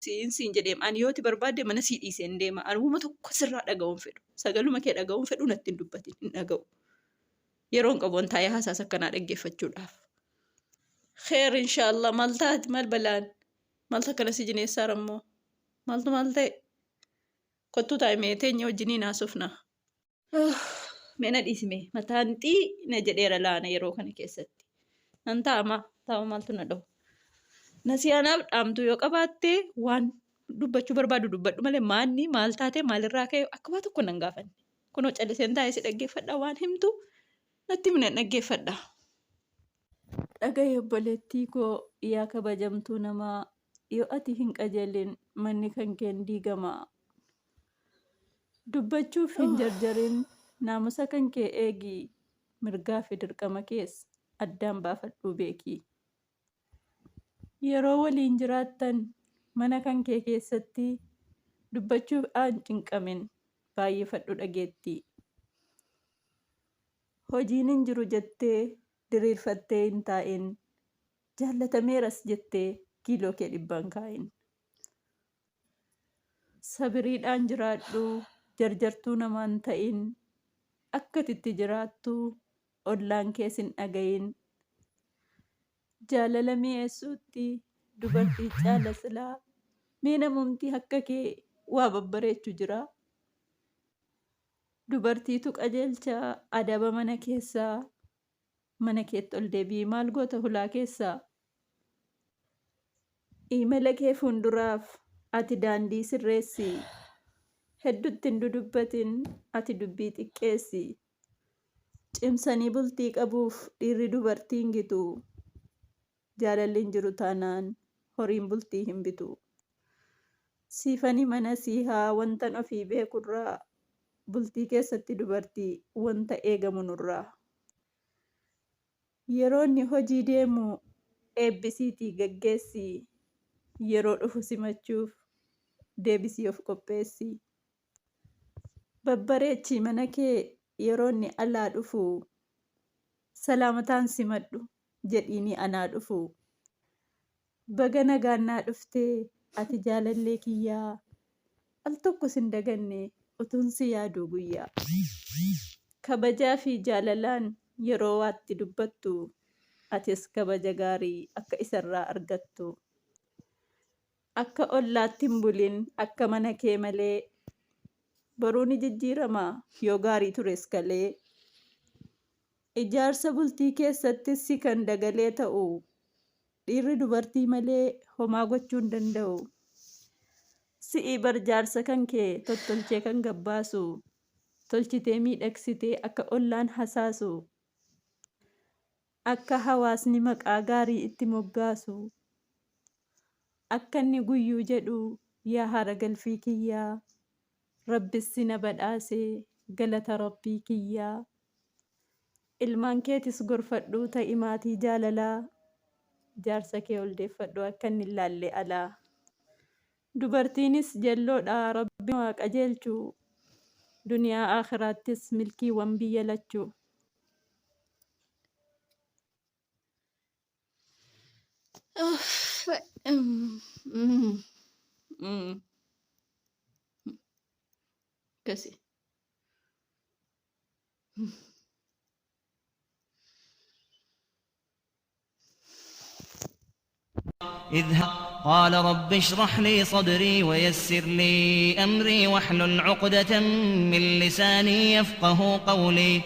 siin jedheem ani yooti barbaadde mana sii dhiiseen deema. Ani uuma tokko sirraa dhaga'uun fedhu. Sagaluma kee dhaga'uun fedhu natti hin dubbatin hin dhaga'u. Yeroon qabuun taa'ee haasaas akkanaa dhaggeeffachuudhaaf. Kheer inshaallah maal taati maal balaan maaltu akkana si jineessaara immoo maaltu maal ta'e kottuu taa'imee teenya wajjiniin haasofna. Meena dhiisime mataan na jedheera laana yeroo kana keessatti. Nan taa'ama maaltu na dhawu. Nasiyaanaaf dhaamtu yoo qabaatte waan dubbachuu barbaadu dubbadhu malee maanni maal taate maalirraa ka'e akka waa tokko nan gaafanne. Kunoo calliseen taa'ee si dhaggeeffadha waan himtu natti mina dhaggeeffadha. Dhagaye obboleettii koo yaa kabajamtuu namaa yoo ati hin qajeelin manni kan keen diigama. Dubbachuuf hin jarjarin naamusa kan kee eegi mirgaa fi dirqama keessa addaan baafadhuu beeki. Yeroo waliin jiraattan mana kan kee keessatti dubbachuuf aan cinqamin baay'ifadhu dhageetti. Hojiin hin jiru jettee diriirfattee hin taa'in jaallatameeras jettee kiiloo kee dhibbaan kaa'in. Sabiriidhaan jiraadhu jarjartuu namaan ta'in akka itti jiraattu ollaan kees hin dhagayin. Jaalala mi'eessuutti dubartii caala silaa mee namumti akka kee waa babbareechu jira. Dubartiitu qajeelcha adaba mana keessaa mana keetti ol deebi'i maal goota hulaa keessaa. Imala kee fuulduraaf ati daandii sirreessi. Hedduutti hin dudubbatin ati dubbii xiqqeessi. Cimsanii bultii qabuuf dhiirri dubartii hin gitu. Jaalalli hin jiru taanaan horiin bultii hin bitu. Siifani mana siihaa wantan ofii beekurraa bultii keessatti dubartii wanta eegamu nurraa. Yeroo inni hojii deemu eebbisiitii gaggeessi. Yeroo dhufu simachuuf deebisii of qopheessi. Babbareechi mana kee yeroo inni alaa dhufu salaamataan simadhu jedhiini anaa dhufu. Baga nagaannaa dhuftee ati jaalallee kiyyaa al tokko sin daganne utuun si yaaduu guyyaa. Kabajaa fi jaalalaan yeroo waatti dubbattu atis kabaja gaarii akka isarraa argattu. Akka ollaatti hin bulin akka mana kee malee baruu ni jijjiirama yoo gaarii tures kalee. Ijaarsa bultii keessattis si kan dagalee ta'u dhiirri dubartii malee homaa gochuu hin danda'u. Si'i barjaarsa kan kee tottolchee kan gabbaasu tolchitee miidhagsitee akka ollaan hasaasu akka hawaasni maqaa gaarii itti moggaasu akka inni guyyuu jedhu yaa haara galfii kiyyaa rabbis si na badhaasee galata rabbii kiyyaa. Ilmaan keetis gorfadhuu ta'i maatii jaalalaa jaarsa kee ol deeffadhu akka inni ilaalle alaa. Dubartiinis jalloodha rabbi waa qajeelchu duniyaa aakhiraattis milkiiwwan biyya lachuu. Kasi. قال رب اشرح لي صدري ويسر لي أمري واحلل عقدة من لساني يفقه قولي